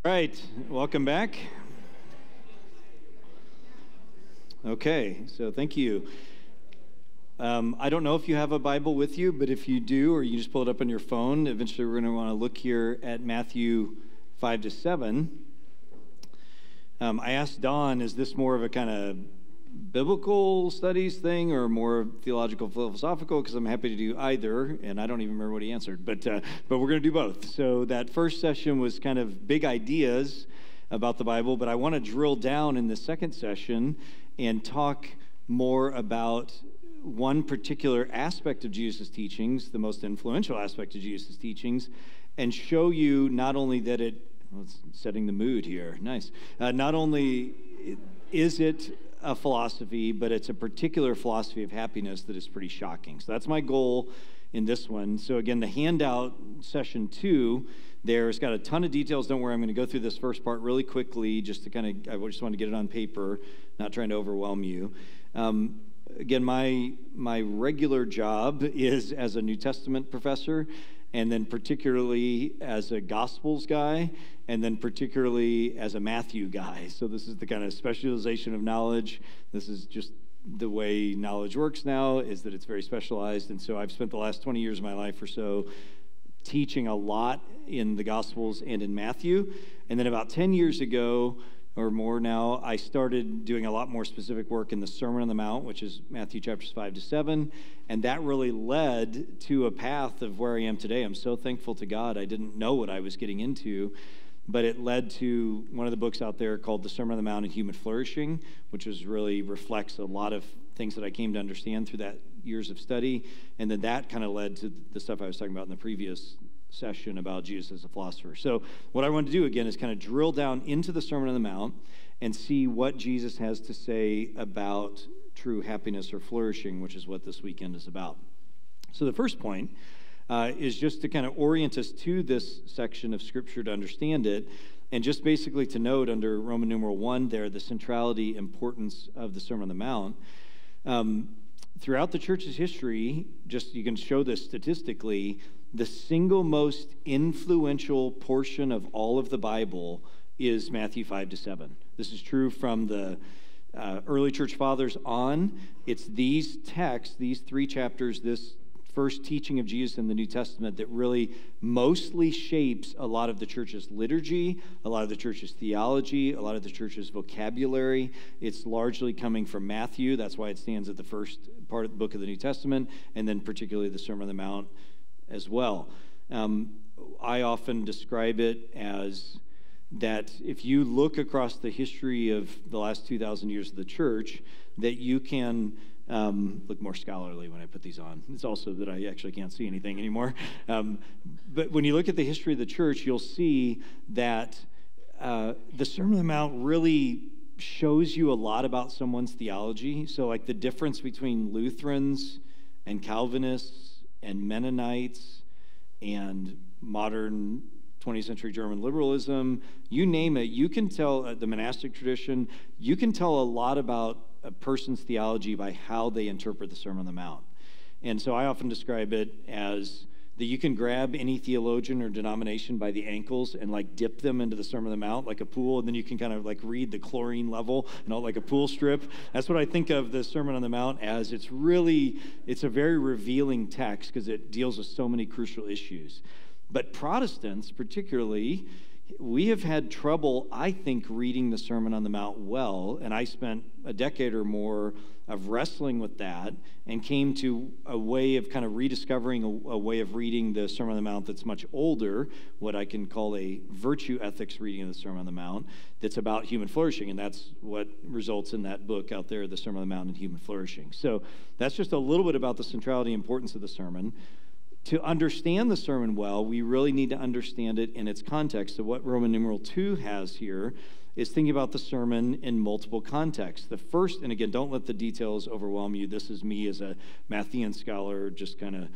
right, welcome back. Okay, so thank you. I don't know if you have a Bible with you, but if you do, or you just pull it up on your phone, eventually we're going to want to look here at Matthew 5 to 7. I asked Don, is this more of a kind of biblical studies thing or more theological, philosophical? Because I'm happy to do either, and I don't even remember what he answered, but we're going to do both. So that first session was kind of big ideas about the Bible, but I want to drill down in the second session and talk more about one particular aspect of Jesus' teachings, the most influential aspect of Jesus' teachings, and show you not only that it's setting the mood here, nice, not only is it a philosophy, but it's a particular philosophy of happiness that is pretty shocking. So that's my goal in this one. So again, the handout, session 2, there's got a ton of details. Don't worry, I'm going to go through this first part really quickly just to I just want to get it on paper, not trying to overwhelm you. Again, my regular job is as a New Testament professor, and then particularly as a Gospels guy, and then particularly as a Matthew guy. So this is the kind of specialization of knowledge. This is just the way knowledge works now, is that it's very specialized. And so I've spent the last 20 years of my life or so teaching a lot in the Gospels and in Matthew. And then about 10 years ago, or more now, I started doing a lot more specific work in the Sermon on the Mount, which is Matthew chapters 5 to 7, and that really led to a path of where I am today. I'm so thankful to God. I didn't know what I was getting into, but it led to one of the books out there called The Sermon on the Mount and Human Flourishing, which really reflects a lot of things that I came to understand through that years of study, and then that kind of led to the stuff I was talking about in the previous session about Jesus as a philosopher. So what I want to do again is kind of drill down into the Sermon on the Mount and see what Jesus has to say about true happiness or flourishing, which is what this weekend is about. So the first point is just to kind of orient us to this section of Scripture to understand it, and just basically to note under Roman numeral 1 there, the centrality, importance of the Sermon on the Mount. Throughout the church's history, just you can show this statistically, the single most influential portion of all of the Bible is Matthew 5 to 7. This is true from the early church fathers on. It's these texts, these 3 chapters, this first teaching of Jesus in the New Testament that really mostly shapes a lot of the church's liturgy, a lot of the church's theology, a lot of the church's vocabulary. It's largely coming from Matthew. That's why it stands at the first part of the book of the New Testament, and then particularly the Sermon on the Mount as well. I often describe it as that if you look across the history of the last 2,000 years of the church, that you can look more scholarly when I put these on. It's also that I actually can't see anything anymore. But when you look at the history of the church, you'll see that the Sermon on the Mount really shows you a lot about someone's theology. So like the difference between Lutherans and Calvinists and Mennonites and modern 20th century German liberalism, you name it, you can tell, the monastic tradition, you can tell a lot about a person's theology by how they interpret the Sermon on the Mount. And so I often describe it as that you can grab any theologian or denomination by the ankles and like dip them into the Sermon on the Mount like a pool, and then you can kind of like read the chlorine level and all like a pool strip. That's what I think of the Sermon on the Mount as. It's a very revealing text because it deals with so many crucial issues. But Protestants particularly, we have had trouble, I think, reading the Sermon on the Mount well, and I spent a decade or more of wrestling with that and came to a way of kind of rediscovering a way of reading the Sermon on the Mount that's much older, what I can call a virtue ethics reading of the Sermon on the Mount that's about human flourishing, and that's what results in that book out there, The Sermon on the Mount and Human Flourishing. So that's just a little bit about the centrality and importance of the sermon. To understand the sermon well, we really need to understand it in its context. So what Roman numeral 2 has here is thinking about the sermon in multiple contexts. The first, and again, don't let the details overwhelm you. This is me as a Matthean scholar, just kind of,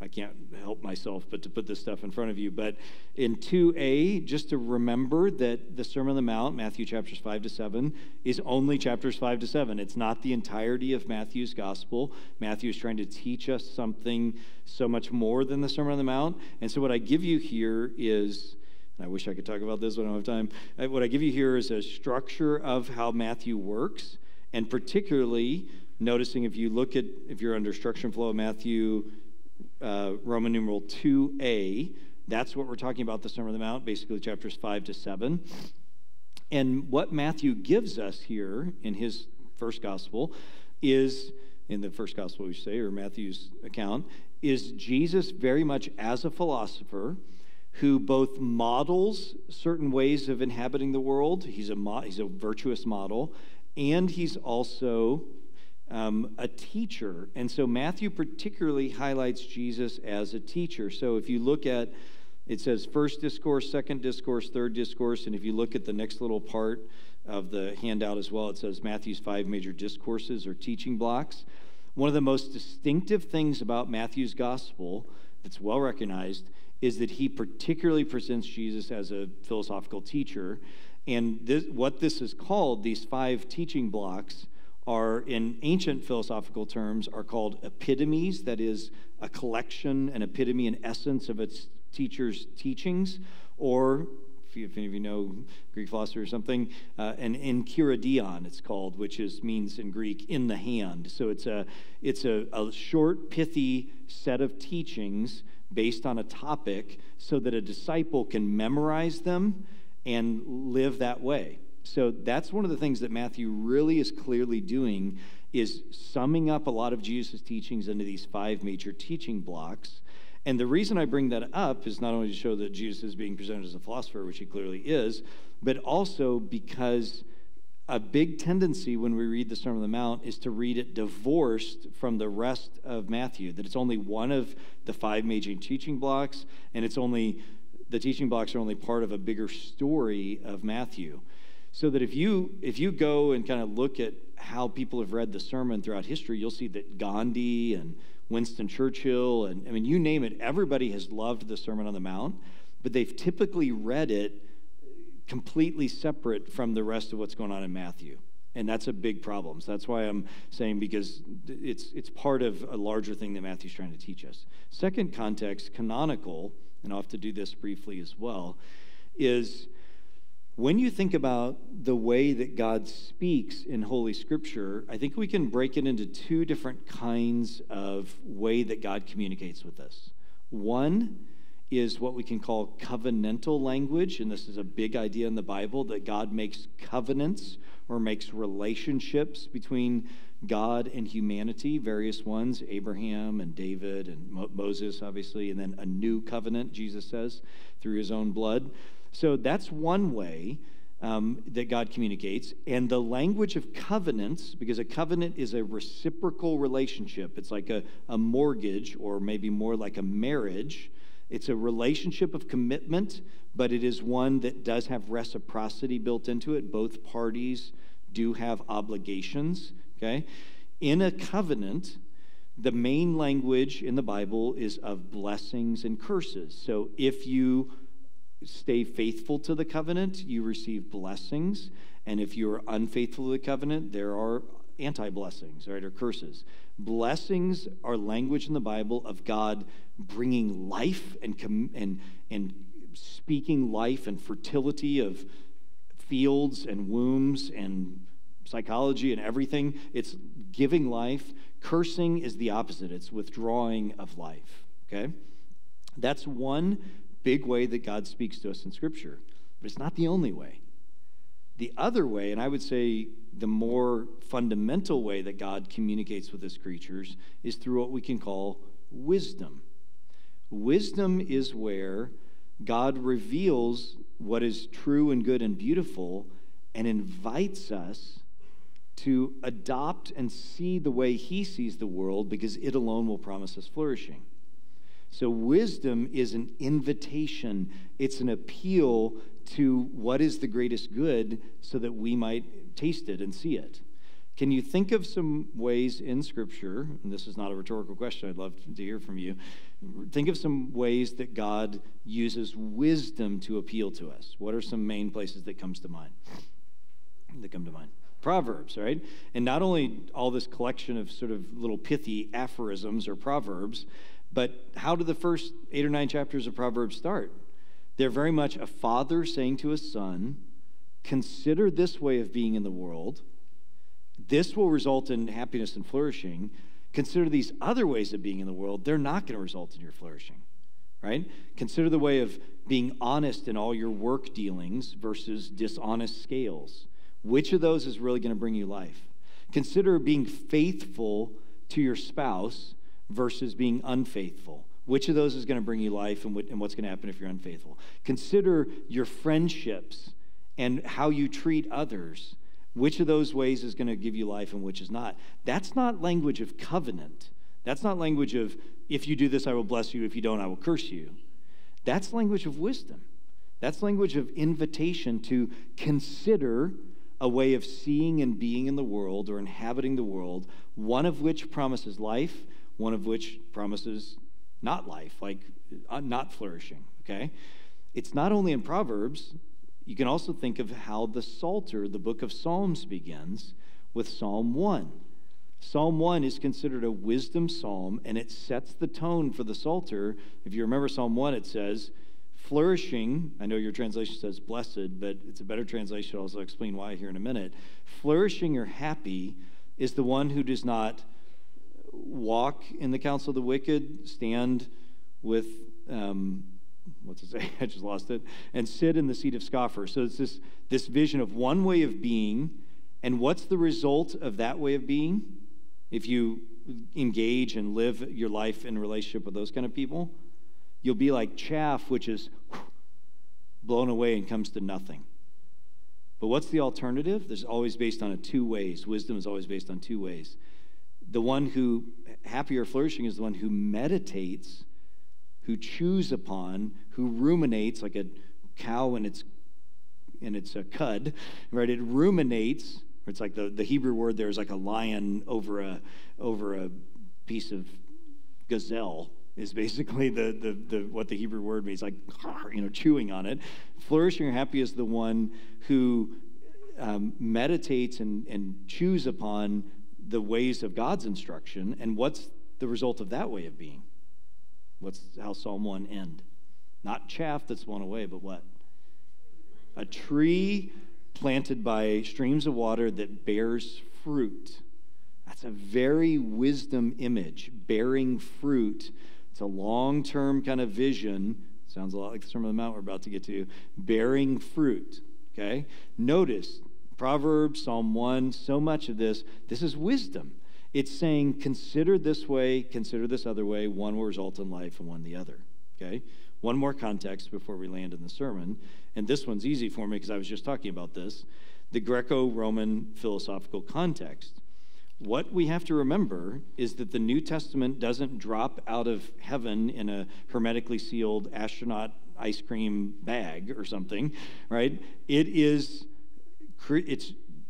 I can't help myself but to put this stuff in front of you. But in 2a, just to remember that the Sermon on the Mount, Matthew chapters 5 to 7, is only chapters 5 to 7. It's not the entirety of Matthew's gospel. Matthew is trying to teach us something so much more than the Sermon on the Mount. And so what I give you here is and I wish I could talk about this, but I don't have time. What I give you here is a structure of how Matthew works, and particularly noticing if you're under structure and flow of Matthew, Roman numeral 2a, that's what we're talking about, the Sermon on the Mount, basically chapters 5 to 7. And what Matthew gives us here in his first gospel is, in the first gospel we say, or Matthew's account, is Jesus very much as a philosopher who both models certain ways of inhabiting the world. He's a virtuous model, and he's also a teacher. And so Matthew particularly highlights Jesus as a teacher. So if you look at, it says first discourse, second discourse, third discourse, and if you look at the next little part of the handout as well, it says Matthew's 5 major discourses or teaching blocks. One of the most distinctive things about Matthew's gospel that's well recognized is that he particularly presents Jesus as a philosophical teacher. And what this is called, these 5 teaching blocks, are, in ancient philosophical terms, are called epitomes. That is a collection, an epitome, an essence of its teacher's teachings, or if any of you know Greek philosophy or something, an enchiridion it's called, which means in Greek in the hand. So it's a short, pithy set of teachings based on a topic so that a disciple can memorize them and live that way. So that's one of the things that Matthew really is clearly doing, is summing up a lot of Jesus' teachings into these 5 major teaching blocks. And the reason I bring that up is not only to show that Jesus is being presented as a philosopher, which he clearly is, but also because a big tendency when we read the Sermon on the Mount is to read it divorced from the rest of Matthew, that it's only one of the 5 major teaching blocks, and the teaching blocks are only part of a bigger story of Matthew. So that if you go and kind of look at how people have read the sermon throughout history, you'll see that Gandhi and Winston Churchill, and I mean, you name it, everybody has loved the Sermon on the Mount, but they've typically read it completely separate from the rest of what's going on in Matthew. And that's a big problem. So that's why I'm saying, because it's part of a larger thing that Matthew's trying to teach us. Second context, canonical, and I'll have to do this briefly as well, is when you think about the way that God speaks in Holy Scripture, I think we can break it into 2 different kinds of way that God communicates with us. One is what we can call covenantal language, and this is a big idea in the Bible, that God makes covenants or makes relationships between God and humanity, various ones, Abraham and David and Moses, obviously, and then a new covenant, Jesus says, through his own blood. So that's one way that God communicates. And the language of covenants, because a covenant is a reciprocal relationship. It's like a mortgage, or maybe more like a marriage. It's a relationship of commitment, but it is one that does have reciprocity built into it. Both parties do have obligations, okay? In a covenant, the main language in the Bible is of blessings and curses. So if you stay faithful to the covenant, you receive blessings. And if you're unfaithful to the covenant, there are anti-blessings, right, or curses. Blessings are language in the Bible of God bringing life and speaking life and fertility of fields and wombs and psychology and everything. It's giving life. Cursing is the opposite. It's withdrawing of life, okay? That's one big way that God speaks to us in Scripture, but it's not the only way. The other way, and I would say the more fundamental way that God communicates with his creatures, is through what we can call wisdom. Wisdom is where God reveals what is true and good and beautiful and invites us to adopt and see the way he sees the world, because it alone will promise us flourishing. So wisdom is an invitation. It's an appeal to what is the greatest good so that we might taste it and see it. Can you think of some ways in Scripture, and this is not a rhetorical question, I'd love to hear from you, think of some ways that God uses wisdom to appeal to us? What are some main places that come to mind? Proverbs, right? And not only all this collection of sort of little pithy aphorisms or proverbs, but how do the first 8 or 9 chapters of Proverbs start? They're very much a father saying to a son, consider this way of being in the world. This will result in happiness and flourishing. Consider these other ways of being in the world. They're not going to result in your flourishing, right? Consider the way of being honest in all your work dealings versus dishonest scales. Which of those is really going to bring you life? Consider being faithful to your spouse versus being unfaithful. Which of those is going to bring you life, and what's going to happen if you're unfaithful? Consider your friendships and how you treat others. Which of those ways is going to give you life and which is not? That's not language of covenant. That's not language of, if you do this, I will bless you. If you don't, I will curse you. That's language of wisdom. That's language of invitation to consider a way of seeing and being in the world or inhabiting the world, one of which promises life, one of which promises not life, like not flourishing, okay? It's not only in Proverbs. You can also think of how the Psalter, the book of Psalms, begins with Psalm 1. Psalm 1 is considered a wisdom psalm, and it sets the tone for the Psalter. If you remember Psalm 1, it says, flourishing, I know your translation says blessed, but it's a better translation. I'll also explain why here in a minute. Flourishing or happy is the one who does not walk in the counsel of the wicked, stand with... what's it say? I just lost it. And sit in the seat of scoffers. So it's this vision of one way of being, and what's the result of that way of being? If you engage and live your life in relationship with those kind of people, you'll be like chaff, which is blown away and comes to nothing. But what's the alternative? There's always based on two ways. Wisdom is always based on two ways. The one who, happy or flourishing, is the one who meditates, who chews upon, who ruminates, like a cow in its cud, right? It ruminates. Or it's like the Hebrew word there is like a lion over a piece of gazelle is basically the what the Hebrew word means, like chewing on it. Flourishing or happy is the one who meditates and chews upon the ways of God's instruction. And what's the result of that way of being? How Psalm 1 end? Not chaff that's blown away, but what? A tree planted by streams of water that bears fruit. That's a very wisdom image, bearing fruit. It's a long-term kind of vision. Sounds a lot like the Sermon on the Mount we're about to get to. Bearing fruit, okay? Notice, Proverbs, Psalm 1, so much of this is wisdom. It's saying, consider this way, consider this other way. One will result in life and one the other, okay? One more context before we land in the sermon, and this one's easy for me because I was just talking about this, the Greco-Roman philosophical context. What we have to remember is that the New Testament doesn't drop out of heaven in a hermetically sealed astronaut ice cream bag or something, right? It's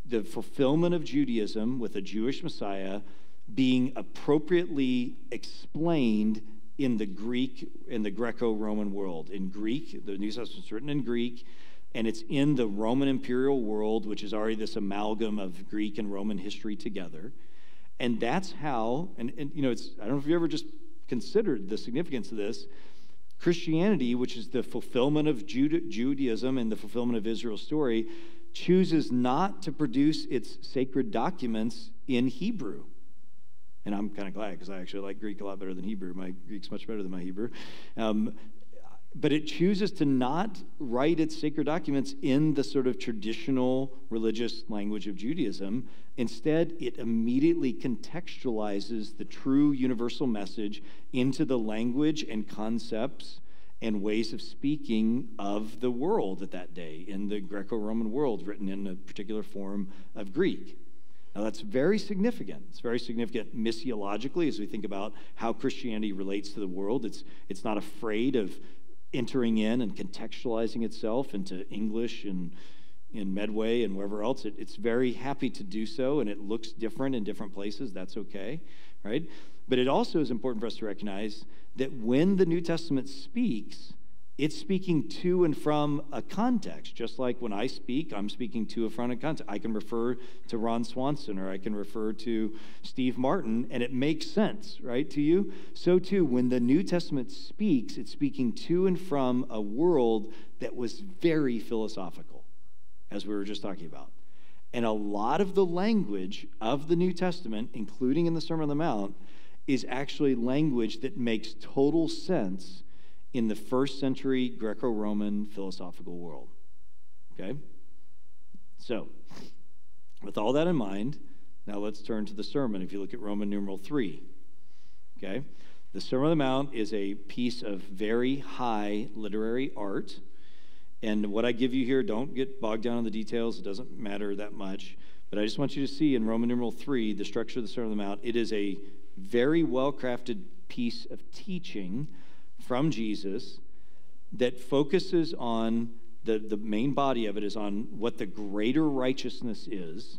the fulfillment of Judaism with a Jewish Messiah being appropriately explained in the Greco-Roman world. In Greek, the New Testament's written in Greek, and it's in the Roman imperial world, which is already this amalgam of Greek and Roman history together. And that's how, and I don't know if you ever just considered the significance of this, Christianity, which is the fulfillment of Judaism and the fulfillment of Israel's story, chooses not to produce its sacred documents in Hebrew. And I'm kind of glad because I actually like Greek a lot better than Hebrew. My Greek's much better than my Hebrew. But it chooses to not write its sacred documents in the sort of traditional religious language of Judaism. Instead, it immediately contextualizes the true universal message into the language and concepts and ways of speaking of the world at that day, in the Greco-Roman world, written in a particular form of Greek. Now, that's very significant. It's very significant missiologically as we think about how Christianity relates to the world. It's not afraid of entering in and contextualizing itself into English and in Medway and wherever else. It's very happy to do so, and it looks different in different places. That's okay, right? But it also is important for us to recognize that when the New Testament speaks, It's speaking to and from a context, just like when I speak, I'm speaking to and from a context. I can refer to Ron Swanson, or I can refer to Steve Martin, and it makes sense, right, to you? So too, when the New Testament speaks, it's speaking to and from a world that was very philosophical, as we were just talking about. And a lot of the language of the New Testament, including in the Sermon on the Mount, is actually language that makes total sense in the first century Greco-Roman philosophical world. Okay? So, with all that in mind, now let's turn to the sermon. If you look at Roman numeral 3, okay? The Sermon on the Mount is a piece of very high literary art. And what I give you here, don't get bogged down in the details. It doesn't matter that much. But I just want you to see in Roman numeral 3, the structure of the Sermon on the Mount, it is a very well-crafted piece of teaching from Jesus that focuses on, the main body of it is on what the greater righteousness is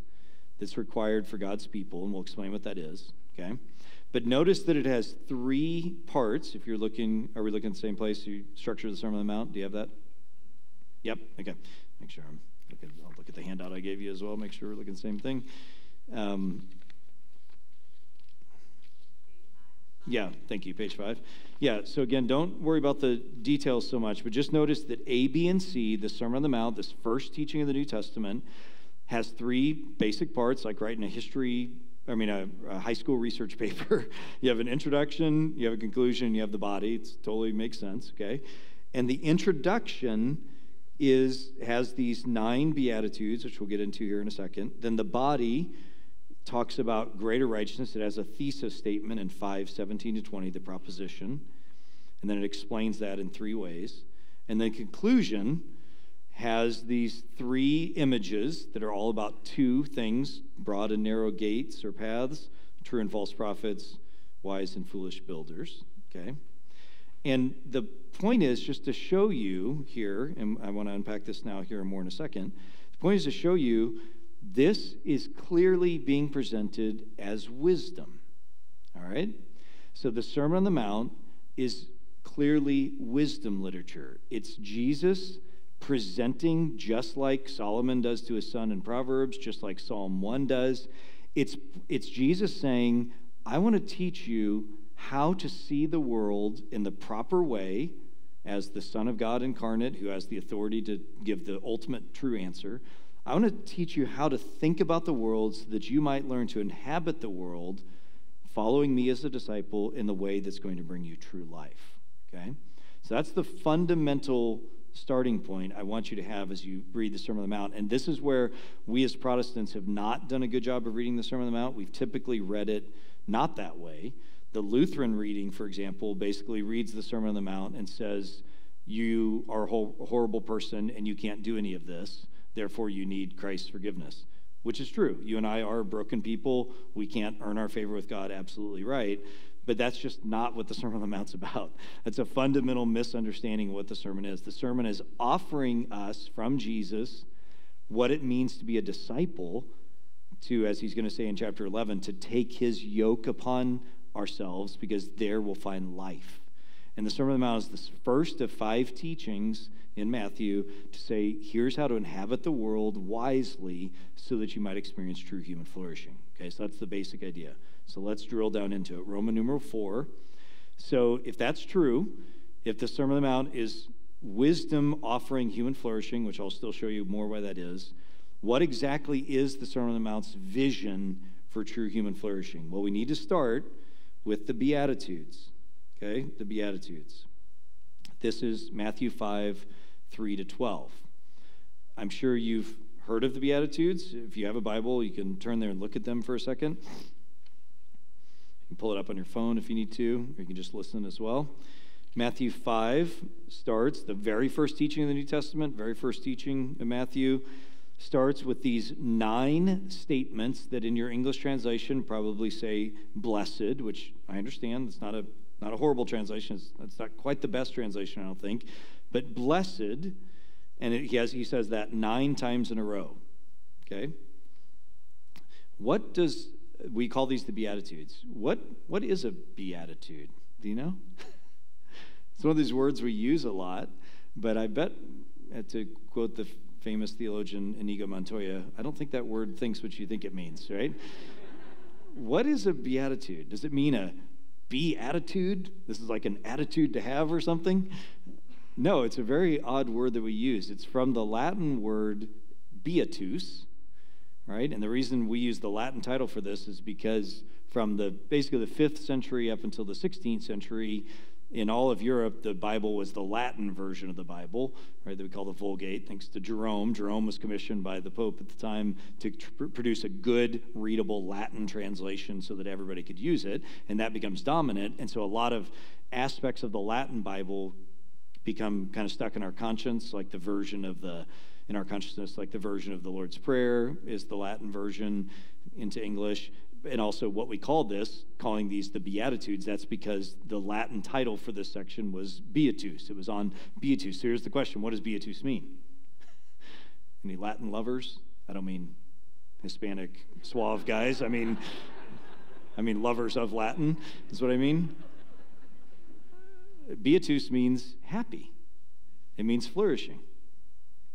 that's required for God's people, and we'll explain what that is, okay? But notice that it has 3 parts. If you're looking, are we looking at the same place? You structure the Sermon on the Mount. Do you have that? Yep, okay. Make sure I'll look at the handout I gave you as well, make sure we're looking at the same thing. Yeah, thank you, page 5. Yeah, so again, don't worry about the details so much, but just notice that A, B, and C, the Sermon on the Mount, this first teaching of the New Testament, has 3 basic parts, like writing a high school research paper. You have an introduction, you have a conclusion, you have the body. It totally makes sense, okay? And the introduction has these 9 Beatitudes, which we'll get into here in a second. Then the body talks about greater righteousness. It has a thesis statement in 5:17-20, the proposition. And then it explains that in 3 ways. And the conclusion has these 3 images that are all about 2 things: broad and narrow gates or paths, true and false prophets, wise and foolish builders, okay? And the point is just to show you here, and I want to unpack this now here more in a second. The point is to show you this is clearly being presented as wisdom, all right? So the Sermon on the Mount is clearly wisdom literature. It's Jesus presenting, just like Solomon does to his son in Proverbs, just like Psalm 1 does. It's Jesus saying, I want to teach you how to see the world in the proper way as the Son of God incarnate, who has the authority to give the ultimate true answer. I want to teach you how to think about the world so that you might learn to inhabit the world, following me as a disciple in the way that's going to bring you true life, okay? So that's the fundamental starting point I want you to have as you read the Sermon on the Mount. And this is where we as Protestants have not done a good job of reading the Sermon on the Mount. We've typically read it not that way. The Lutheran reading, for example, basically reads the Sermon on the Mount and says, you are a horrible person and you can't do any of this. Therefore, you need Christ's forgiveness, which is true. You and I are broken people. We can't earn our favor with God, absolutely right. But that's just not what the Sermon on the Mount's about. That's a fundamental misunderstanding of what the sermon is. The sermon is offering us from Jesus what it means to be a disciple, to, as he's going to say in chapter 11, to take his yoke upon ourselves, because there we'll find life. And the Sermon on the Mount is the first of 5 teachings in Matthew to say, here's how to inhabit the world wisely so that you might experience true human flourishing. Okay, so that's the basic idea. So let's drill down into it. Roman numeral 4. So if that's true, if the Sermon on the Mount is wisdom offering human flourishing, which I'll still show you more why that is, what exactly is the Sermon on the Mount's vision for true human flourishing? Well, we need to start with the Beatitudes, okay? The Beatitudes. This is Matthew 5, 3-12. I'm sure you've heard of the Beatitudes. If you have a Bible, you can turn there and look at them for a second. You can pull it up on your phone if you need to, or you can just listen as well. Matthew 5 starts, the very first teaching of the New Testament, very first teaching of Matthew, starts with these 9 statements that in your English translation probably say blessed, which I understand. It's not a horrible translation. It's not quite the best translation, I don't think. But blessed, and he says that 9 times in a row. Okay? We call these the Beatitudes. What is a beatitude? Do you know? It's one of these words we use a lot. But I bet, to quote the famous theologian Inigo Montoya, I don't think that word thinks what you think it means, right? What is a beatitude? Does it mean a be-attitude? This is like an attitude to have or something? No, it's a very odd word that we use. It's from the Latin word beatus, right? And the reason we use the Latin title for this is because from basically the 5th century up until the 16th century, in all of Europe, the Bible was the Latin version of the Bible, right, that we call the Vulgate, thanks to Jerome. Jerome was commissioned by the Pope at the time to produce a good, readable Latin translation so that everybody could use it, and that becomes dominant. And so a lot of aspects of the Latin Bible become kind of stuck in our conscience, like the version of in our consciousness, like the version of the Lord's Prayer is the Latin version into English. And also what we calling these the Beatitudes, that's because the Latin title for this section was Beatus. It was on Beatus. So here's the question, what does Beatus mean? Any Latin lovers? I don't mean Hispanic suave guys. I mean lovers of Latin is what I mean. Beatus means happy. It means flourishing.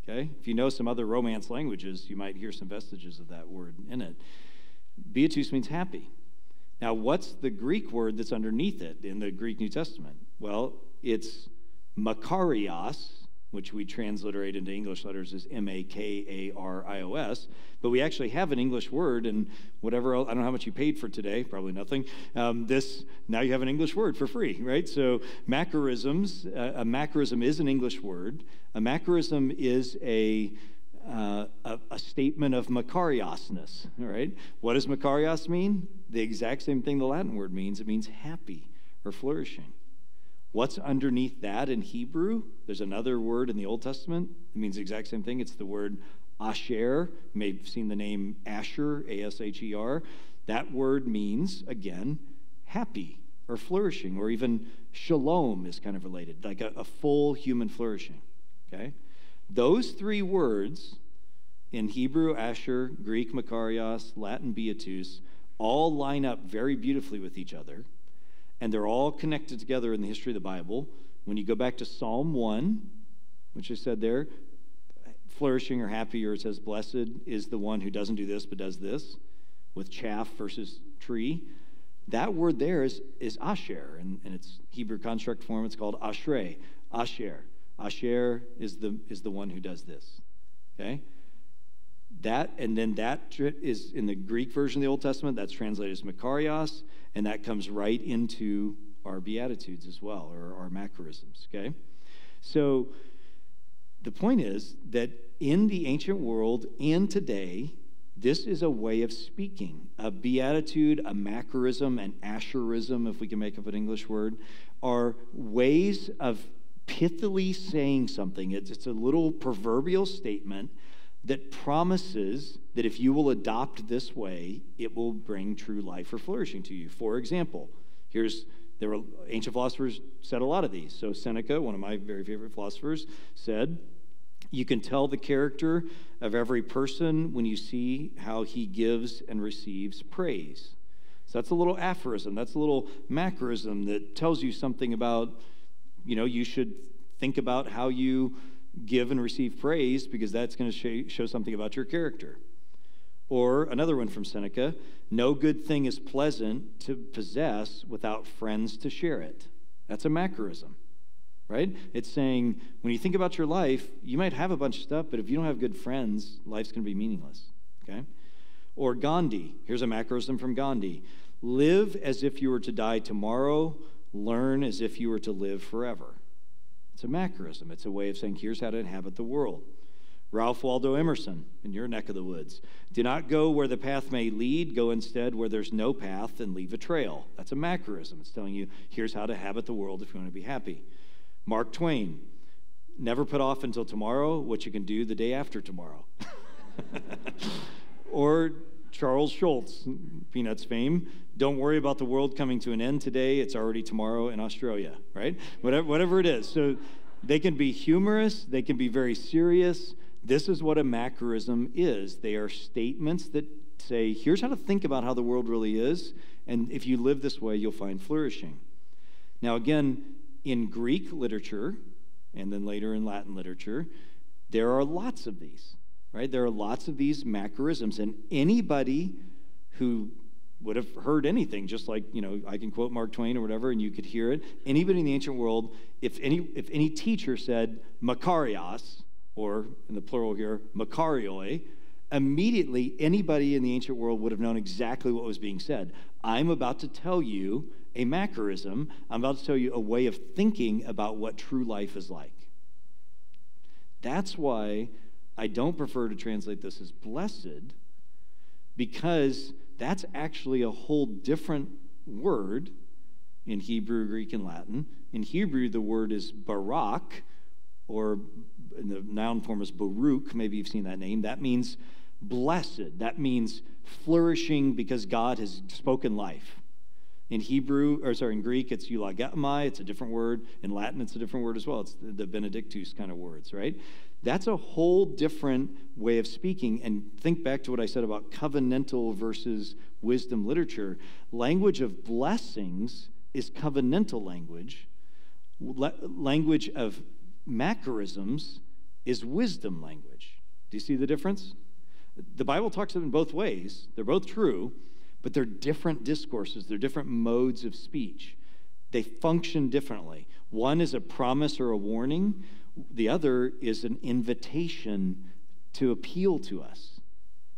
Okay? If you know some other Romance languages, you might hear some vestiges of that word in it. Beatus means happy. Now, what's the Greek word that's underneath it in the Greek New Testament? Well, it's makarios, which we transliterate into English letters as M-A-K-A-R-I-O-S, but we actually have an English word, and whatever else, I don't know how much you paid for today, probably nothing. Now you have an English word for free, right? So macarisms, a macarism is an English word. A macarism is a statement of makariosness, all right? What does makarios mean? The exact same thing the Latin word means. It means happy or flourishing. What's underneath that in Hebrew? There's another word in the Old Testament. It means the exact same thing. It's the word asher. You may have seen the name Asher, A-S-H-E-R. That word means, again, happy or flourishing, or even shalom is kind of related, like a full human flourishing, okay? Those three words in Hebrew, Asher, Greek, makarios, Latin, beatus, all line up very beautifully with each other, and they're all connected together in the history of the Bible. When you go back to Psalm 1, which I said there, flourishing or happy, or it says, blessed is the one who doesn't do this but does this, with chaff versus tree. That word there is asher, and its Hebrew construct form, it's called ashrei, asher. Asher is the one who does this, okay? That is in the Greek version of the Old Testament, that's translated as makarios, and that comes right into our Beatitudes as well, or our macarisms, okay? So the point is that in the ancient world and today, this is a way of speaking. A beatitude, a macarism, an asherism, if we can make up an English word, are ways of pithily saying something. It's a little proverbial statement that promises that if you will adopt this way, it will bring true life or flourishing to you. For example, ancient philosophers said a lot of these. So Seneca, one of my very favorite philosophers, said, you can tell the character of every person when you see how he gives and receives praise. So that's a little aphorism. That's a little macarism that tells you something about, you should think about how you give and receive praise, because that's going to show something about your character. Or another one from Seneca, no good thing is pleasant to possess without friends to share it. That's a macarism, right? It's saying, when you think about your life, you might have a bunch of stuff, but if you don't have good friends, life's going to be meaningless, okay? Or Gandhi, here's a macarism from Gandhi. Live as if you were to die tomorrow, learn as if you were to live forever. It's a macarism. It's a way of saying, here's how to inhabit the world. Ralph Waldo Emerson, in your neck of the woods. Do not go where the path may lead. Go instead where there's no path and leave a trail. That's a macarism. It's telling you, here's how to habit the world if you want to be happy. Mark Twain, never put off until tomorrow what you can do the day after tomorrow. Or Charles Schultz, Peanuts fame, don't worry about the world coming to an end today. It's already tomorrow in Australia, right? Whatever it is. So they can be humorous. They can be very serious. This is what a macarism is. They are statements that say, here's how to think about how the world really is, and if you live this way, you'll find flourishing. Now, again, in Greek literature, and then later in Latin literature, there are lots of these, right? There are lots of these macroisms, and anybody who would have heard anything, just like, I can quote Mark Twain or whatever, and you could hear it. Anybody in the ancient world, if any teacher said makarios, or in the plural here, makarioi, immediately anybody in the ancient world would have known exactly what was being said. I'm about to tell you a macroism. I'm about to tell you a way of thinking about what true life is like. That's why I don't prefer to translate this as blessed, because that's actually a whole different word in Hebrew, Greek, and Latin. In Hebrew, the word is barak, or in the noun form is baruch. Maybe you've seen that name. That means blessed. That means flourishing because God has spoken life. In Greek, it's eulogamai. It's a different word. In Latin, it's a different word as well. It's the benedictus kind of words, right? That's a whole different way of speaking. And think back to what I said about covenantal versus wisdom literature. Language of blessings is covenantal language. Language of macroisms is wisdom language. Do you see the difference? The Bible talks of it in both ways. They're both true, but they're different discourses. They're different modes of speech. They function differently. One is a promise or a warning. The other is an invitation to appeal to us,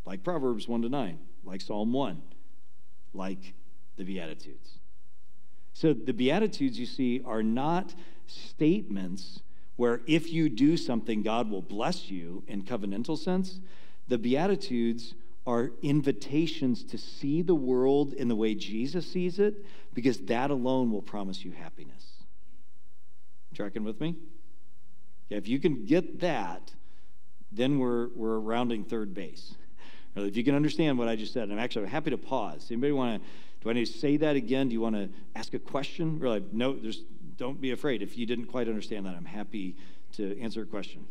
like Proverbs 1-9, like Psalm 1, like the Beatitudes. So the Beatitudes, you see, are not statements where if you do something, God will bless you in covenantal sense. The Beatitudes are invitations to see the world in the way Jesus sees it, because that alone will promise you happiness. Tracking with me? Yeah, if you can get that, then we're rounding third base. Or if you can understand what I just said, I'm actually happy to pause. Anybody do I need to say that again? Do you want to ask a question? Really, no, don't be afraid. If you didn't quite understand that, I'm happy to answer a question.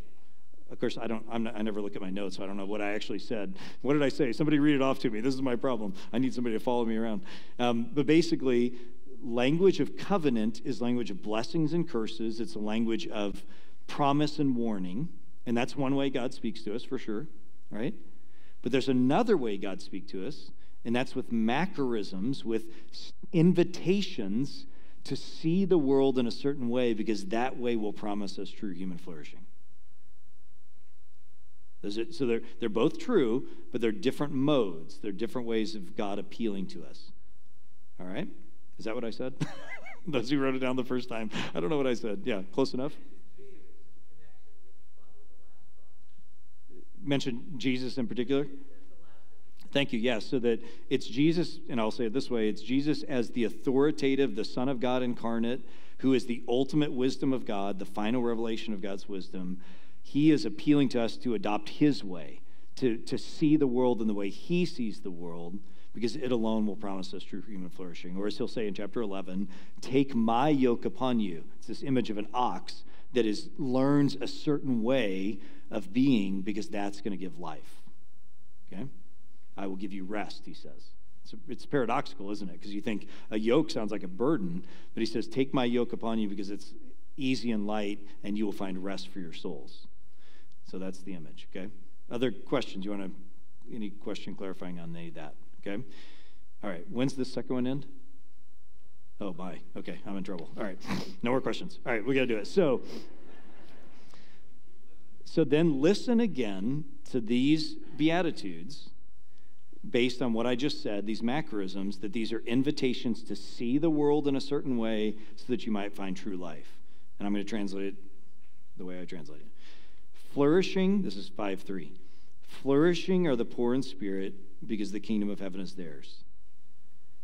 Of course, I never look at my notes, so I don't know what I actually said. What did I say? Somebody read it off to me. This is my problem. I need somebody to follow me around. But basically, language of covenant is language of blessings and curses. It's a language of promise and warning, and that's one way God speaks to us for sure, right? But there's another way God speaks to us, and that's with macroisms, with invitations to see the world in a certain way, because that way will promise us true human flourishing. So they're both true, but they're different modes. They're different ways of God appealing to us. All right? Is that what I said? Those who wrote it down the first time. I don't know what I said. Yeah, close enough? Mention Jesus in particular? Thank you. Yes, so that it's Jesus, and I'll say it this way, it's Jesus as the authoritative, the Son of God incarnate, who is the ultimate wisdom of God, the final revelation of God's wisdom. He is appealing to us to adopt his way, to see the world in the way he sees the world, because it alone will promise us true human flourishing. Or as he'll say in chapter 11, take my yoke upon you. It's this image of an ox that learns a certain way of being, because that's going to give life. Okay? I will give you rest, he says. It's paradoxical, isn't it? Because you think a yoke sounds like a burden, but he says, take my yoke upon you because it's easy and light, and you will find rest for your souls. So that's the image, okay? Other questions? Any question clarifying on that, okay? All right, when's this second one end? Oh, bye. Okay, I'm in trouble. All right, no more questions. All right, we got to do it. So then listen again to these Beatitudes based on what I just said, these macroisms, that these are invitations to see the world in a certain way so that you might find true life. And I'm going to translate it the way I translate it. Flourishing, this is 5:3. Flourishing are the poor in spirit, because the kingdom of heaven is theirs.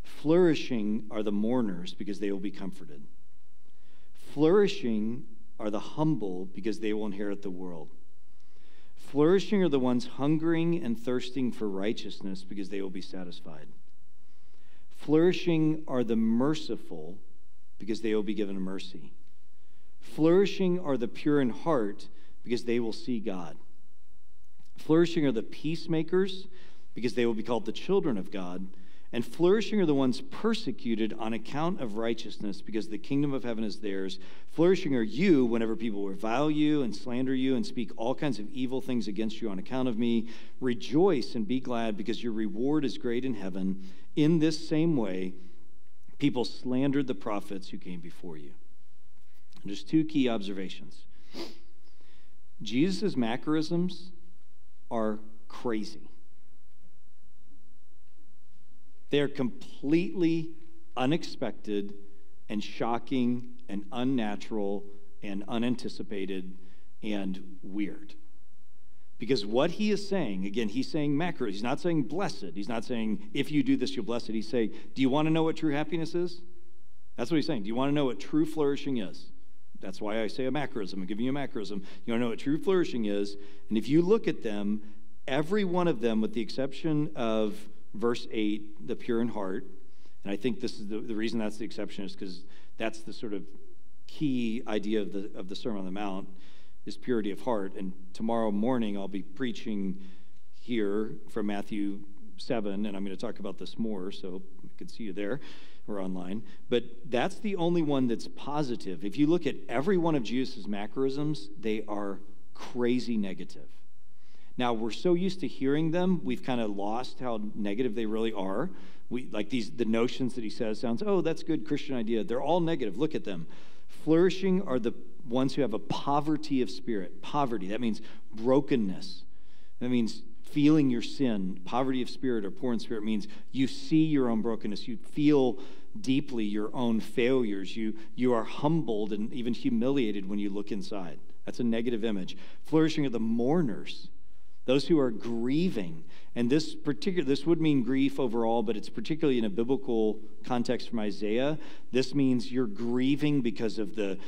Flourishing are the mourners, because they will be comforted. Flourishing are the humble, because they will inherit the world. Flourishing are the ones hungering and thirsting for righteousness, because they will be satisfied. Flourishing are the merciful, because they will be given mercy. Flourishing are the pure in heart, because they will see God. Flourishing are the peacemakers, because they will be called the children of God. And flourishing are the ones persecuted on account of righteousness, because the kingdom of heaven is theirs. Flourishing are you whenever people revile you and slander you and speak all kinds of evil things against you on account of me. Rejoice and be glad, because your reward is great in heaven. In this same way, people slandered the prophets who came before you. And there's two key observations. Jesus' macroisms are crazy. They are completely unexpected and shocking and unnatural and unanticipated and weird. Because what he is saying, again, he's saying macro. He's not saying blessed. He's not saying if you do this, you'll bless it. He's saying, do you want to know what true happiness is? That's what he's saying. Do you want to know what true flourishing is? That's why I say a macroism. I'm giving you a macroism. You want to know what true flourishing is? And if you look at them, every one of them, with the exception of verse 8, the pure in heart, and I think this is the reason that's the exception is because that's the sort of key idea of the Sermon on the Mount, is purity of heart. And tomorrow morning I'll be preaching here from Matthew 7, and I'm going to talk about this more, so I can see you there or online. But that's the only one that's positive. If you look at every one of Jesus' macroisms, they are crazy negative. Now, we're so used to hearing them, we've kind of lost how negative they really are. The notions that he says sounds, oh, that's a good Christian idea. They're all negative. Look at them. Flourishing are the ones who have a poverty of spirit. Poverty, that means brokenness. That means feeling your sin. Poverty of spirit or poor in spirit means you see your own brokenness. You feel deeply your own failures. You are humbled and even humiliated when you look inside. That's a negative image. Flourishing are the mourners. Those who are grieving, and this would mean grief overall, but it's particularly in a biblical context from Isaiah. This means you're grieving because of the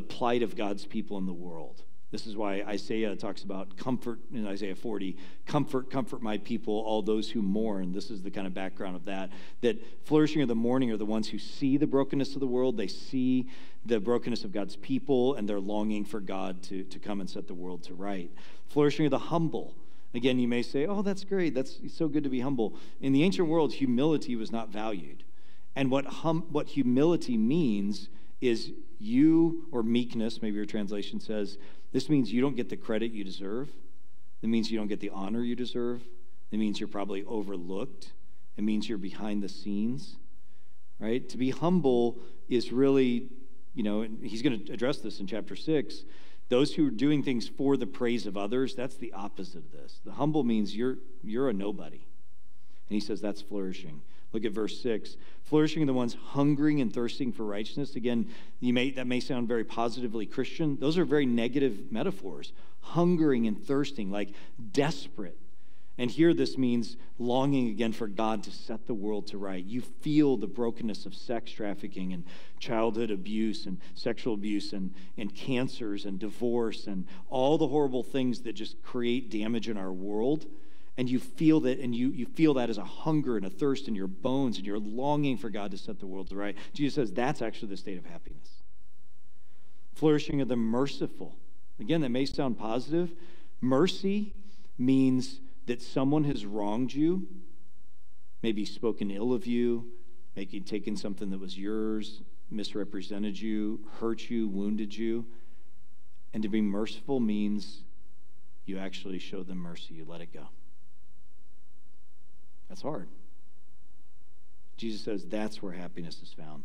plight of God's people in the world. This is why Isaiah talks about comfort in Isaiah 40. Comfort my people, all those who mourn. This is the kind of background of that. That flourishing or the mourning are the ones who see the brokenness of the world. They see the brokenness of God's people, and they're longing for God to come and set the world to right. Flourishing are the humble. Again, you may say, oh, that's great. That's so good to be humble. In the ancient world, humility was not valued. And what humility means is or meekness, maybe your translation says, this means you don't get the credit you deserve. It means you don't get the honor you deserve. It means you're probably overlooked. It means you're behind the scenes, right? To be humble is really, and he's going to address this in chapter 6, those who are doing things for the praise of others, that's the opposite of this. The humble means you're a nobody. And he says that's flourishing. Look at verse 6. Flourishing are the ones hungering and thirsting for righteousness. Again, that may sound very positively Christian. Those are very negative metaphors. Hungering and thirsting, like desperate. And here this means longing again for God to set the world to right. You feel the brokenness of sex trafficking and childhood abuse and sexual abuse and cancers and divorce and all the horrible things that just create damage in our world. And you feel that, and you feel that as a hunger and a thirst in your bones, and you're longing for God to set the world to right. Jesus says that's actually the state of happiness. Flourishing of the merciful. Again, that may sound positive. Mercy means that someone has wronged you, maybe spoken ill of you, maybe taken something that was yours, misrepresented you, hurt you, wounded you. And to be merciful means you actually show them mercy, you let it go. That's hard. Jesus says that's where happiness is found.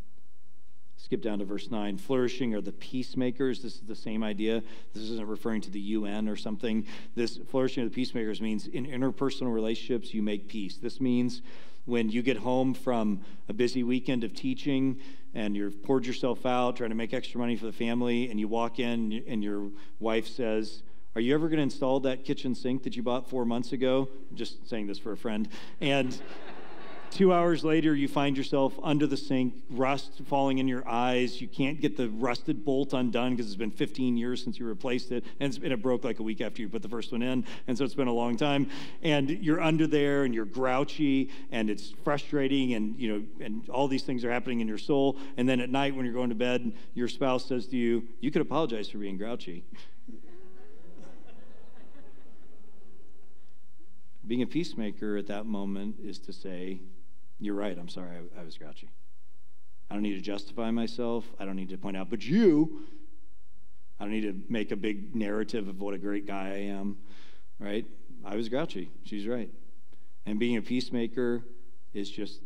Skip down to verse 9. Flourishing are the peacemakers. This is the same idea. This isn't referring to the UN or something. This flourishing of the peacemakers means in interpersonal relationships, you make peace. This means when you get home from a busy weekend of teaching and you've poured yourself out, trying to make extra money for the family, and you walk in and your wife says, are you ever going to install that kitchen sink that you bought 4 months ago? I'm just saying this for a friend. And 2 hours later, you find yourself under the sink, rust falling in your eyes. You can't get the rusted bolt undone because it's been 15 years since you replaced it, and it broke like a week after you put the first one in, and so it's been a long time. And you're under there, and you're grouchy, and it's frustrating, and all these things are happening in your soul. And then at night, when you're going to bed, your spouse says to you, "You could apologize for being grouchy." Being a peacemaker at that moment is to say, You're right. I'm sorry. I was grouchy. I don't need to justify myself. I don't need to point out, but you, I don't need to make a big narrative of what a great guy I am, right? I was grouchy. She's right. And being a peacemaker is just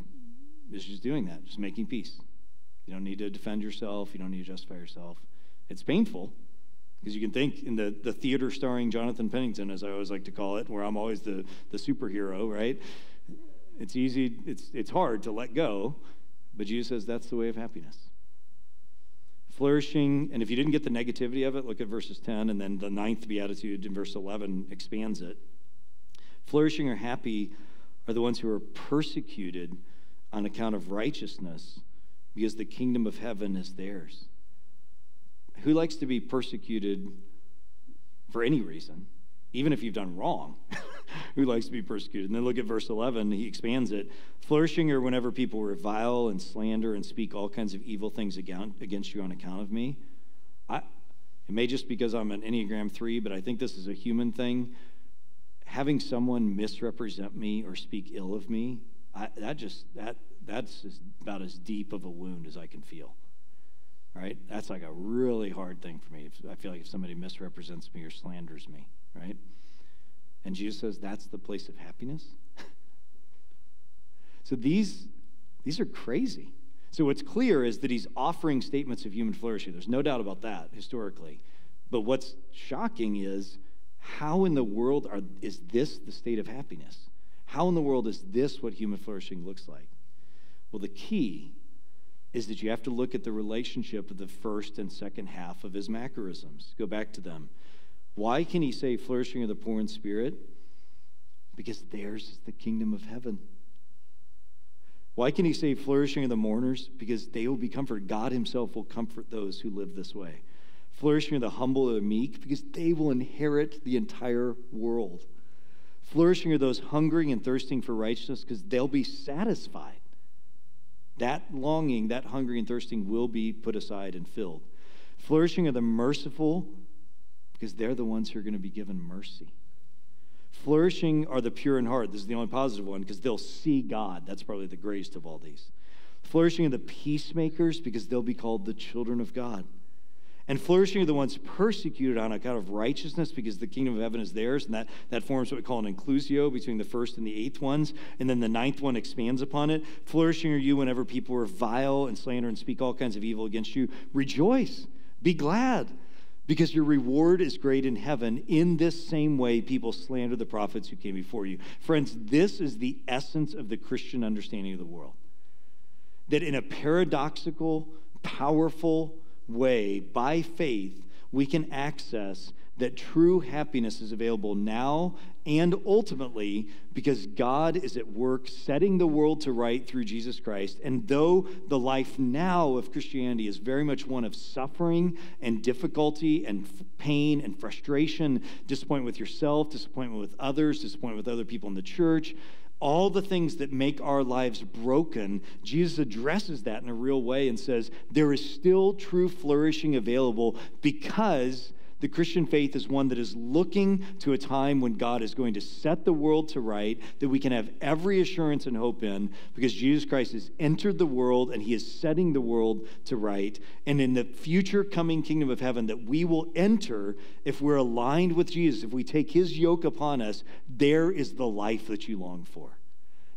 doing that, just making peace. You don't need to defend yourself. You don't need to justify yourself. It's painful because you can think in the theater starring Jonathan Pennington, as I always like to call it, where I'm always the superhero, right? It's easy. It's hard to let go, but Jesus says that's the way of happiness. Flourishing, and if you didn't get the negativity of it, look at verses 10, and then the 9th Beatitude in verse 11 expands it. Flourishing or happy are the ones who are persecuted on account of righteousness, because the kingdom of heaven is theirs. Who likes to be persecuted for any reason, even if you've done wrong? Who likes to be persecuted? And then look at verse 11. He expands it. Flourishing are whenever people revile and slander and speak all kinds of evil things against you on account of me. It may just because I'm an Enneagram 3, but I think this is a human thing. Having someone misrepresent me or speak ill of me, that's about as deep of a wound as I can feel. Right? That's like a really hard thing for me. I feel like if somebody misrepresents me or slanders me, right? And Jesus says that's the place of happiness. So these are crazy. So what's clear is that he's offering statements of human flourishing. There's no doubt about that historically. But what's shocking is how in the world is this the state of happiness? How in the world is this what human flourishing looks like? Well, the key is that you have to look at the relationship of the first and second half of his macroisms. Go back to them. Why can he say flourishing are the poor in spirit? Because theirs is the kingdom of heaven. Why can he say flourishing are the mourners? Because they will be comforted. God himself will comfort those who live this way. Flourishing are the humble or the meek, because they will inherit the entire world. Flourishing are those hungering and thirsting for righteousness, because they'll be satisfied. That longing, that hungering and thirsting will be put aside and filled. Flourishing are the merciful, because they're the ones who are going to be given mercy. Flourishing are the pure in heart. This is the only positive one, because they'll see God. That's probably the greatest of all these. Flourishing are the peacemakers, because they'll be called the children of God. And flourishing are the ones persecuted on account of righteousness, because the kingdom of heaven is theirs. And that forms what we call an inclusio between the first and the eighth ones. And then the ninth one expands upon it. Flourishing are you whenever people revile and slander and speak all kinds of evil against you. Rejoice. Be glad, because your reward is great in heaven. In this same way, people slander the prophets who came before you. Friends, this is the essence of the Christian understanding of the world. That in a paradoxical, powerful way, by faith, we can access that true happiness is available now and ultimately because God is at work setting the world to right through Jesus Christ. And though the life now of Christianity is very much one of suffering and difficulty and pain and frustration, disappointment with yourself, disappointment with others, disappointment with other people in the church, all the things that make our lives broken, Jesus addresses that in a real way and says there is still true flourishing available because the Christian faith is one that is looking to a time when God is going to set the world to right, that we can have every assurance and hope in because Jesus Christ has entered the world and he is setting the world to right. And in the future coming kingdom of heaven that we will enter, if we're aligned with Jesus, if we take his yoke upon us, there is the life that you long for.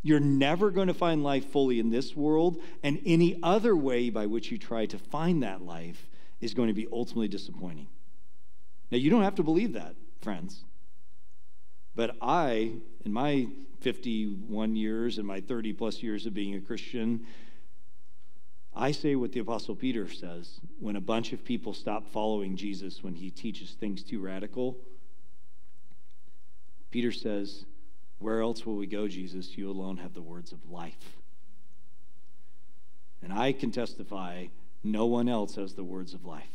You're never going to find life fully in this world, and any other way by which you try to find that life is going to be ultimately disappointing. Now, you don't have to believe that, friends. But I, in my 51 years and my 30-plus years of being a Christian, I say what the Apostle Peter says when a bunch of people stop following Jesus when he teaches things too radical. Peter says, "Where else will we go, Jesus? You alone have the words of life." And I can testify, no one else has the words of life.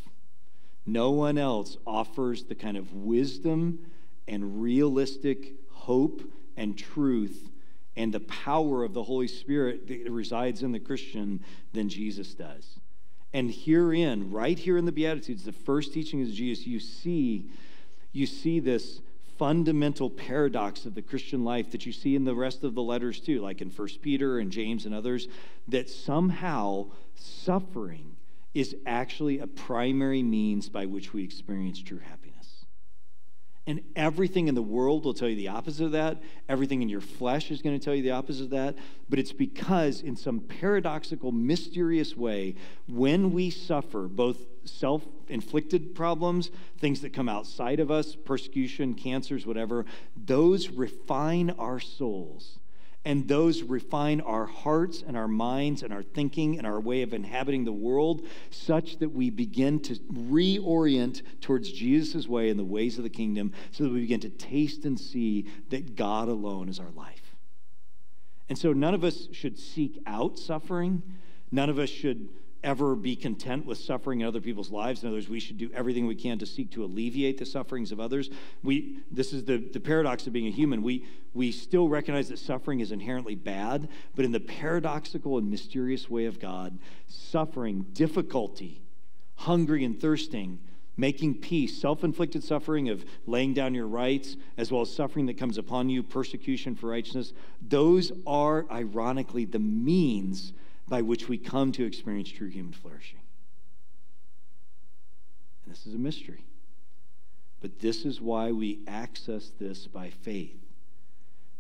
No one else offers the kind of wisdom and realistic hope and truth and the power of the Holy Spirit that resides in the Christian than Jesus does. And herein, right here in the Beatitudes, the first teaching of Jesus, you see this fundamental paradox of the Christian life that you see in the rest of the letters too, like in 1 Peter and James and others, that somehow suffering is actually a primary means by which we experience true happiness. And everything in the world will tell you the opposite of that. Everything in your flesh is going to tell you the opposite of that. But it's because in some paradoxical, mysterious way, when we suffer both self-inflicted problems, things that come outside of us, persecution, cancers, whatever, those refine our souls. And those refine our hearts and our minds and our thinking and our way of inhabiting the world such that we begin to reorient towards Jesus' way and the ways of the kingdom so that we begin to taste and see that God alone is our life. And so none of us should seek out suffering. None of us should ever be content with suffering in other people's lives. In other words, we should do everything we can to seek to alleviate the sufferings of others. This is the paradox of being a human. We still recognize that suffering is inherently bad, but in the paradoxical and mysterious way of God, suffering, difficulty, hungry and thirsting, making peace, self-inflicted suffering of laying down your rights, as well as suffering that comes upon you, persecution for righteousness, those are ironically the means by which we come to experience true human flourishing. And this is a mystery. But this is why we access this by faith,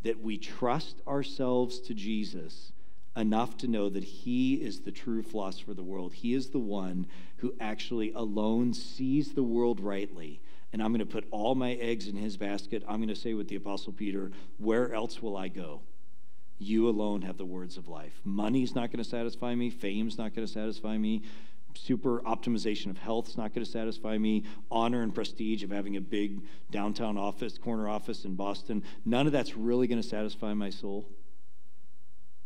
that we trust ourselves to Jesus enough to know that he is the true philosopher of the world. He is the one who actually alone sees the world rightly. And I'm going to put all my eggs in his basket. I'm going to say with the Apostle Peter, where else will I go? You alone have the words of life. Money's not going to satisfy me. Fame's not going to satisfy me. Super optimization of health's not going to satisfy me. Honor and prestige of having a big downtown office, corner office in Boston, none of that's really going to satisfy my soul.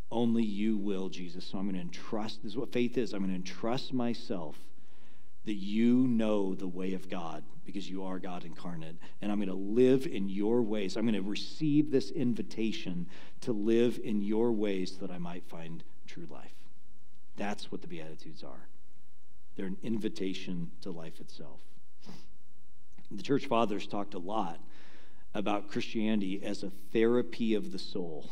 Only you will, Jesus. So I'm going to entrust, this is what faith is, I'm going to entrust myself that you know the way of God because you are God incarnate. And I'm going to live in your ways. I'm going to receive this invitation to live in your ways so that I might find true life. That's what the Beatitudes are. They're an invitation to life itself. The church fathers talked a lot about Christianity as a therapy of the soul.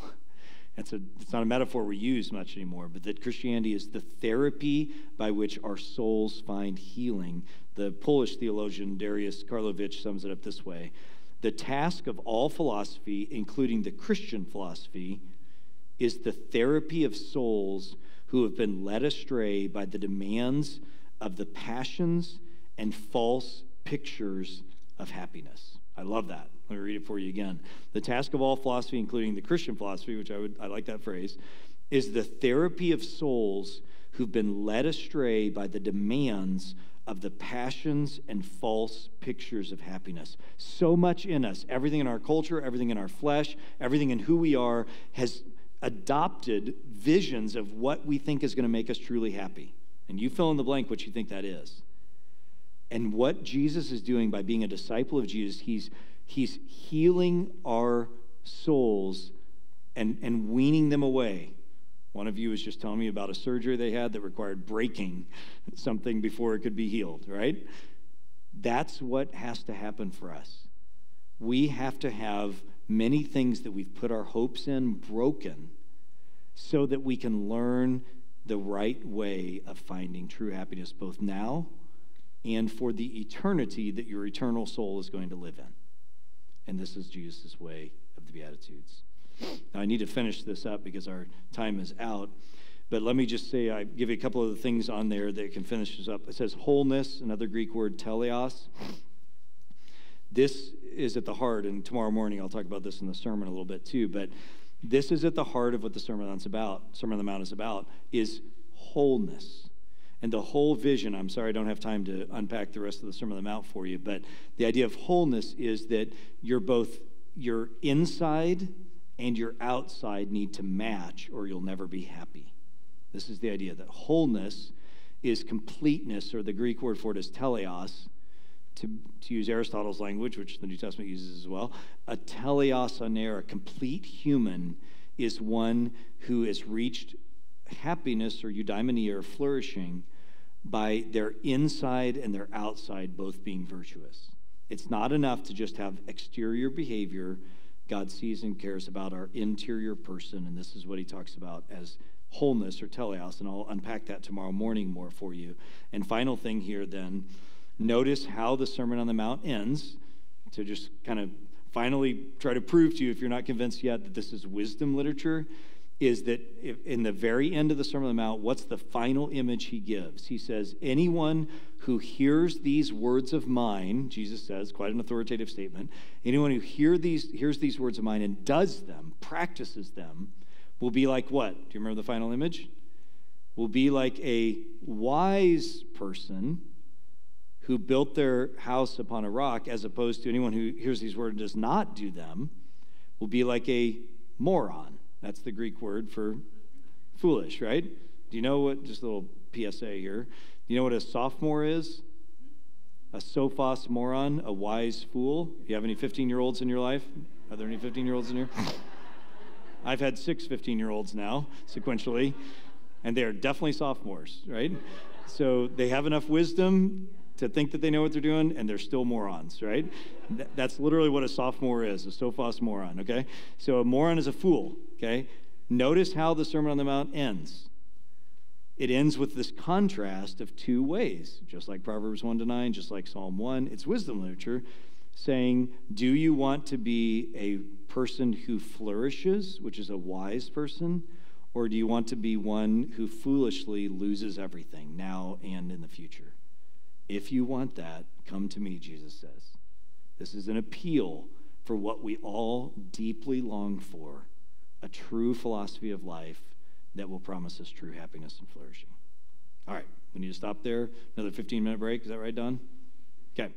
It's not a metaphor we use much anymore, but that Christianity is the therapy by which our souls find healing. The Polish theologian Darius Karlowicz sums it up this way: the task of all philosophy, including the Christian philosophy, is the therapy of souls who have been led astray by the demands of the passions and false pictures of happiness. I love that. Let me read it for you again. The task of all philosophy, including the Christian philosophy, which I like that phrase, is the therapy of souls who've been led astray by the demands of the passions and false pictures of happiness. So much in us, everything in our culture, everything in our flesh, everything in who we are, has adopted visions of what we think is going to make us truly happy. And you fill in the blank what you think that is. And what Jesus is doing by being a disciple of Jesus, he's healing our souls and weaning them away. One of you was just telling me about a surgery they had that required breaking something before it could be healed, right? That's what has to happen for us. We have to have many things that we've put our hopes in broken so that we can learn the right way of finding true happiness both now and for the eternity that your eternal soul is going to live in. And this is Jesus' way of the Beatitudes. Now, I need to finish this up because our time is out. But let me just say, I give you a couple of the things on there that can finish this up. It says wholeness, another Greek word, teleos. This is at the heart, and tomorrow morning I'll talk about this in the sermon a little bit too, but this is at the heart of what the Sermon on the Mount is about, is wholeness. And the whole vision, I'm sorry I don't have time to unpack the rest of the Sermon on the Mount for you, but the idea of wholeness is that your inside and your outside need to match or you'll never be happy. This is the idea that wholeness is completeness, or the Greek word for it is teleos, to use Aristotle's language, which the New Testament uses as well. A teleos aner, a complete human, is one who has reached happiness or eudaimonia or flourishing by their inside and their outside both being virtuous. It's not enough to just have exterior behavior. God sees and cares about our interior person, and this is what he talks about as wholeness or teleos, and I'll unpack that tomorrow morning more for you. And final thing here then, notice how the Sermon on the Mount ends, to just kind of finally try to prove to you, if you're not convinced yet, that this is wisdom literature, is that in the very end of the Sermon on the Mount, what's the final image he gives? He says, anyone who hears these words of mine, Jesus says, quite an authoritative statement, anyone who hears these words of mine and does them, practices them, will be like what? Do you remember the final image? Will be like a wise person who built their house upon a rock, as opposed to anyone who hears these words and does not do them, will be like a moron. That's the Greek word for foolish, right? Do you know what, just a little PSA here, do you know what a sophomore is? A sophos moron, a wise fool. Do you have any 15-year-olds in your life? Are there any 15-year-olds in here? I've had 6 15-year-olds now, sequentially, and they are definitely sophomores, right? So they have enough wisdom to think that they know what they're doing, and they're still morons, right? That's literally what a sophomore is, a sophos moron, okay? So a moron is a fool, okay? Notice how the Sermon on the Mount ends. It ends with this contrast of 2 ways, just like Proverbs 1-9, just like Psalm 1. It's wisdom literature saying, do you want to be a person who flourishes, which is a wise person, or do you want to be one who foolishly loses everything now and in the future? If you want that, come to me, Jesus says. This is an appeal for what we all deeply long for, a true philosophy of life that will promise us true happiness and flourishing. All right, we need to stop there. Another 15-minute break. Is that right, Don? Okay.